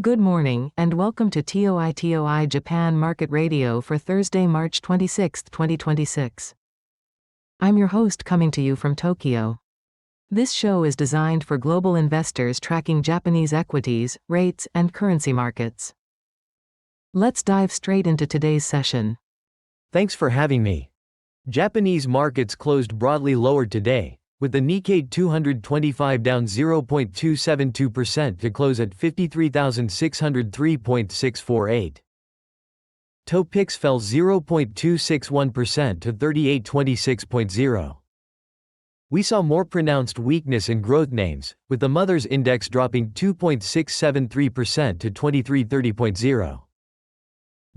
Good morning, and welcome to TOPIX Japan Market Radio for Thursday, March 26, 2026. I'm your host coming to you from Tokyo. This show is designed for global investors tracking Japanese equities, rates, and currency markets. Let's dive straight into today's session. Thanks for having me. Japanese markets closed broadly lower today, with the Nikkei 225 down 0.272% to close at 53,603.648. TOPIX fell 0.261% to 3826.0. We saw more pronounced weakness in growth names, with the Mothers Index dropping 2.673% to 2330.0.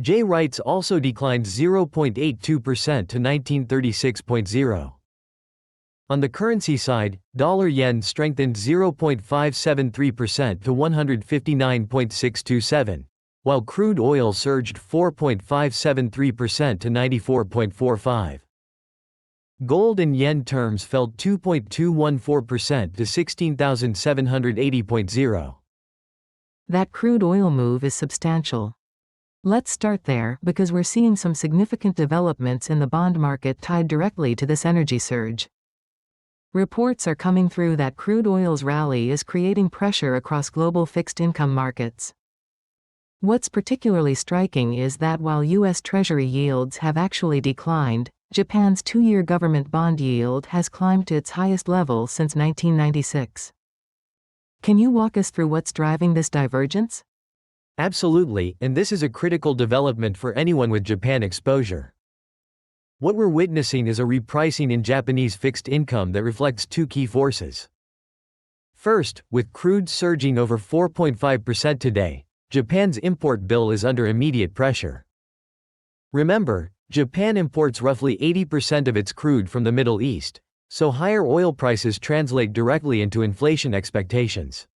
J-Rights also declined 0.82% to 1936.0. On the currency side, dollar-yen strengthened 0.573% to 159.627, while crude oil surged 4.573% to 94.45. Gold in yen terms fell 2.214% to 16,780.0. That crude oil move is substantial. Let's start there because we're seeing some significant developments in the bond market tied directly to this energy surge. Reports are coming through that crude oil's rally is creating pressure across global fixed income markets. What's particularly striking is that while U.S. Treasury yields have actually declined, Japan's two-year government bond yield has climbed to its highest level since 1996. Can you walk us through what's driving this divergence? Absolutely, and this is a critical development for anyone with Japan exposure. What we're witnessing is a repricing in Japanese fixed income that reflects two key forces. First, with crude surging over 4.5% today, Japan's import bill is under immediate pressure. Remember, Japan imports roughly 80% of its crude from the Middle East, so higher oil prices translate directly into inflation expectations.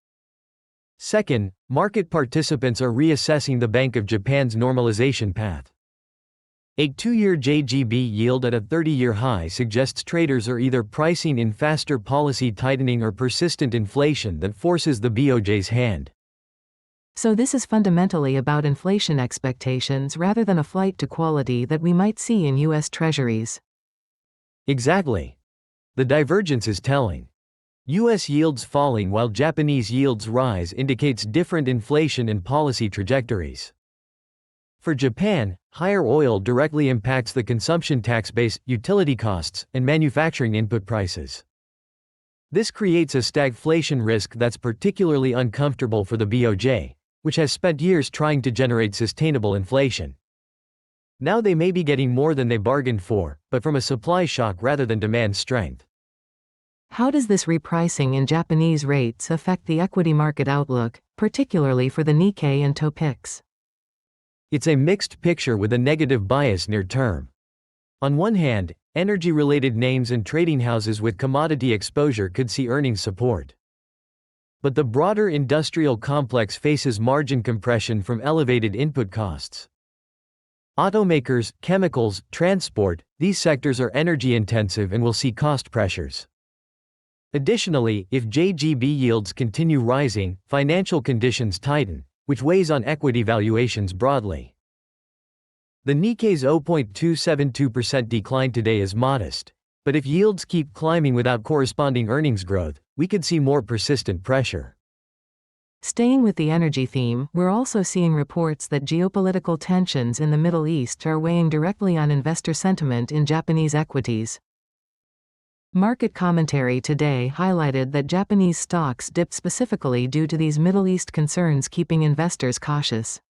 Second, market participants are reassessing the Bank of Japan's normalization path. A two-year JGB yield at a 30-year high suggests traders are either pricing in faster policy tightening or persistent inflation that forces the BOJ's hand. So this is fundamentally about inflation expectations rather than a flight to quality that we might see in U.S. Treasuries. Exactly. The divergence is telling. U.S. yields falling while Japanese yields rise indicates different inflation and policy trajectories. For Japan, higher oil directly impacts the consumption tax base, utility costs, and manufacturing input prices. This creates a stagflation risk that's particularly uncomfortable for the BOJ, which has spent years trying to generate sustainable inflation. Now they may be getting more than they bargained for, but from a supply shock rather than demand strength. How does this repricing in Japanese rates affect the equity market outlook, particularly for the Nikkei and TOPIX? It's a mixed picture with a negative bias near term. On one hand, energy-related names and trading houses with commodity exposure could see earnings support. But the broader industrial complex faces margin compression from elevated input costs. Automakers, chemicals, transport, these sectors are energy-intensive and will see cost pressures. Additionally, if JGB yields continue rising, financial conditions tighten, which weighs on equity valuations broadly. The Nikkei's 0.272% decline today is modest, but if yields keep climbing without corresponding earnings growth, we could see more persistent pressure. Staying with the energy theme, we're also seeing reports that geopolitical tensions in the Middle East are weighing directly on investor sentiment in Japanese equities. Market commentary today highlighted that Japanese stocks dipped specifically due to these Middle East concerns keeping investors cautious.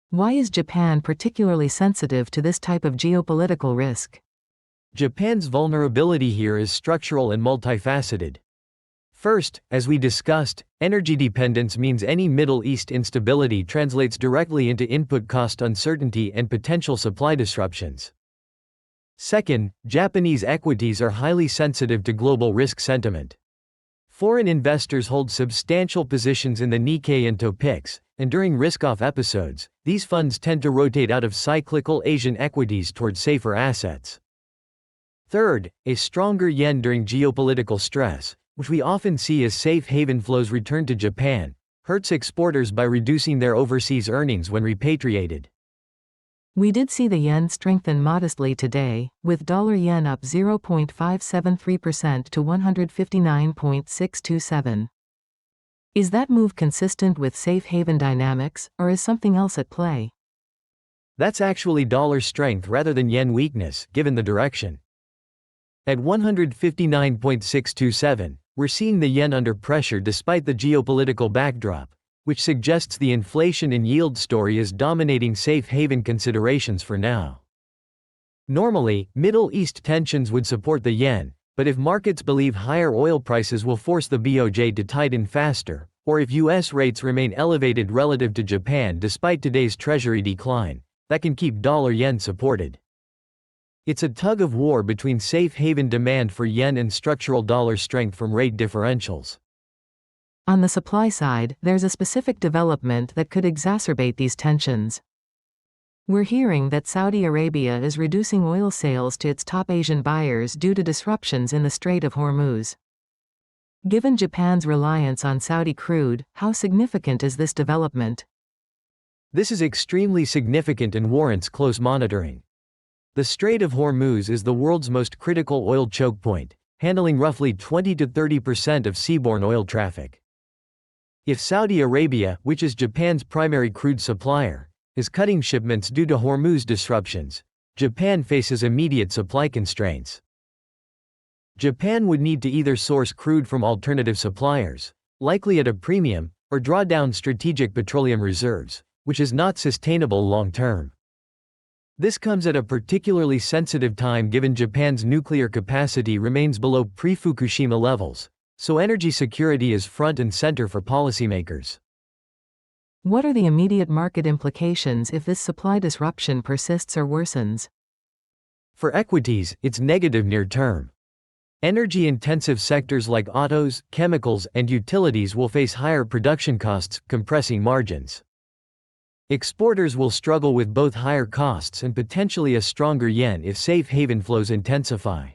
Why is Japan particularly sensitive to this type of geopolitical risk? Japan's vulnerability here is structural and multifaceted. First, as we discussed, energy dependence means any Middle East instability translates directly into input cost uncertainty and potential supply disruptions. Second, Japanese equities are highly sensitive to global risk sentiment. Foreign investors hold substantial positions in the Nikkei and TOPIX, and during risk-off episodes, these funds tend to rotate out of cyclical Asian equities toward safer assets. Third, a stronger yen during geopolitical stress, which we often see as safe haven flows return to Japan, hurts exporters by reducing their overseas earnings when repatriated. We did see the yen strengthen modestly today, with dollar-yen up 0.573% to 159.627. Is that move consistent with safe haven dynamics, or is something else at play? That's actually dollar strength rather than yen weakness, given the direction. At 159.627, we're seeing the yen under pressure despite the geopolitical backdrop, which suggests the inflation and yield story is dominating safe haven considerations for now. Normally, Middle East tensions would support the yen, but if markets believe higher oil prices will force the BOJ to tighten faster, or if US rates remain elevated relative to Japan despite today's Treasury decline, that can keep dollar-yen supported. It's a tug-of-war between safe haven demand for yen and structural dollar strength from rate differentials. On the supply side, there's a specific development that could exacerbate these tensions. We're hearing that Saudi Arabia is reducing oil sales to its top Asian buyers due to disruptions in the Strait of Hormuz. Given Japan's reliance on Saudi crude, how significant is this development? This is extremely significant and warrants close monitoring. The Strait of Hormuz is the world's most critical oil choke point, handling roughly 20 to 30% of seaborne oil traffic. If Saudi Arabia, which is Japan's primary crude supplier, is cutting shipments due to Hormuz disruptions, Japan faces immediate supply constraints. Japan would need to either source crude from alternative suppliers, likely at a premium, or draw down strategic petroleum reserves, which is not sustainable long-term. This comes at a particularly sensitive time given Japan's nuclear capacity remains below pre-Fukushima levels, so energy security is front and center for policymakers. What are the immediate market implications if this supply disruption persists or worsens? For equities, it's negative near-term. Energy-intensive sectors like autos, chemicals, and utilities will face higher production costs, compressing margins. Exporters will struggle with both higher costs and potentially a stronger yen if safe haven flows intensify.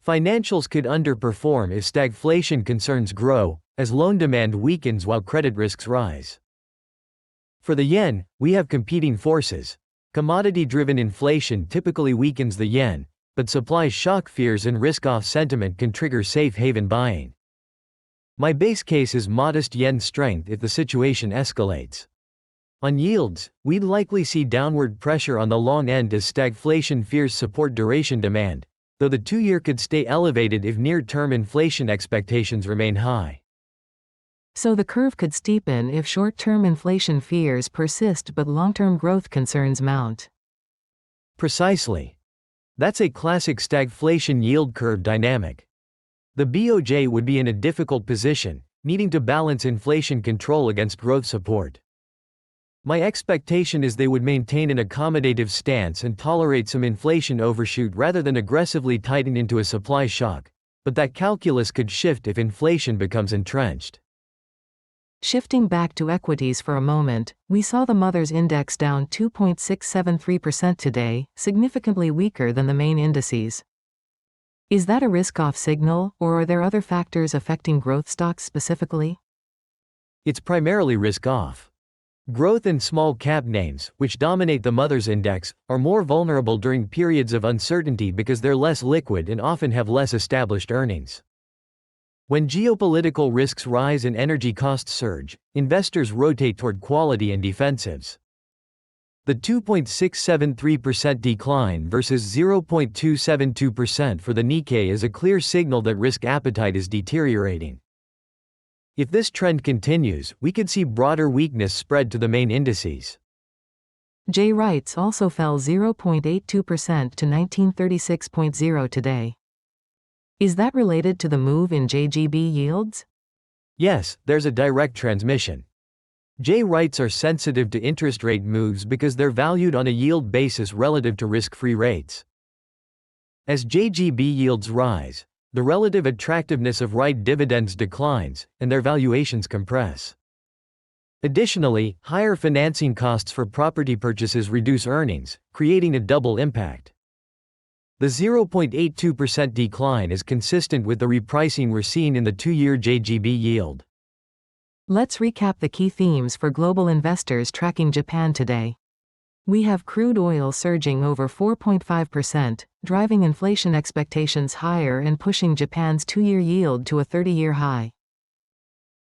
Financials could underperform if stagflation concerns grow, as loan demand weakens while credit risks rise. For the yen, we have competing forces. Commodity-driven inflation typically weakens the yen, but supply shock fears and risk-off sentiment can trigger safe haven buying. My base case is modest yen strength if the situation escalates. On yields, we'd likely see downward pressure on the long end as stagflation fears support duration demand, though the 2-year could stay elevated if near-term inflation expectations remain high. So the curve could steepen if short-term inflation fears persist but long-term growth concerns mount. Precisely. That's a classic stagflation yield curve dynamic. The BOJ would be in a difficult position, needing to balance inflation control against growth support. My expectation is they would maintain an accommodative stance and tolerate some inflation overshoot rather than aggressively tighten into a supply shock, but that calculus could shift if inflation becomes entrenched. Shifting back to equities for a moment, we saw the Mothers Index down 2.673% today, significantly weaker than the main indices. Is that a risk-off signal, or are there other factors affecting growth stocks specifically? It's primarily risk-off. Growth and small-cap names, which dominate the Mothers Index, are more vulnerable during periods of uncertainty because they're less liquid and often have less established earnings. When geopolitical risks rise and energy costs surge, investors rotate toward quality and defensives. The 2.673% decline versus 0.272% for the Nikkei is a clear signal that risk appetite is deteriorating. If this trend continues, we could see broader weakness spread to the main indices. J Wrights also fell 0.82% to 1936.0 today. Is that related to the move in JGB yields? Yes, there's a direct transmission. J Wrights are sensitive to interest rate moves because they're valued on a yield basis relative to risk-free rates. As JGB yields rise, the relative attractiveness of Wright dividends declines, and their valuations compress. Additionally, higher financing costs for property purchases reduce earnings, creating a double impact. The 0.82% decline is consistent with the repricing we're seeing in the 2-year JGB yield. Let's recap the key themes for global investors tracking Japan today. We have crude oil surging over 4.5%, driving inflation expectations higher and pushing Japan's 2-year yield to a 30-year high.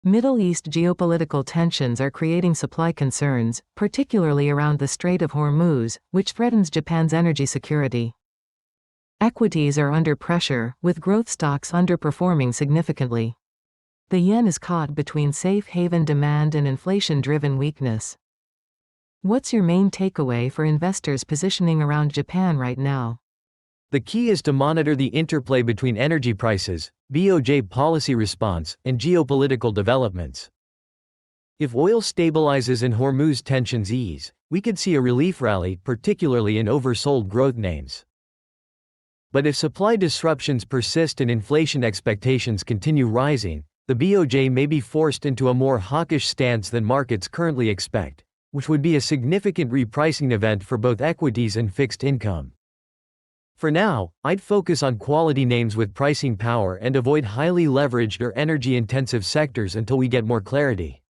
Middle East geopolitical tensions are creating supply concerns, particularly around the Strait of Hormuz, which threatens Japan's energy security. Equities are under pressure, with growth stocks underperforming significantly. The yen is caught between safe haven demand and inflation-driven weakness. What's your main takeaway for investors positioning around Japan right now? The key is to monitor the interplay between energy prices, BOJ policy response, and geopolitical developments. If oil stabilizes and Hormuz tensions ease, we could see a relief rally, particularly in oversold growth names. But if supply disruptions persist and inflation expectations continue rising, the BOJ may be forced into a more hawkish stance than markets currently expect, which would be a significant repricing event for both equities and fixed income. For now, I'd focus on quality names with pricing power and avoid highly leveraged or energy-intensive sectors until we get more clarity.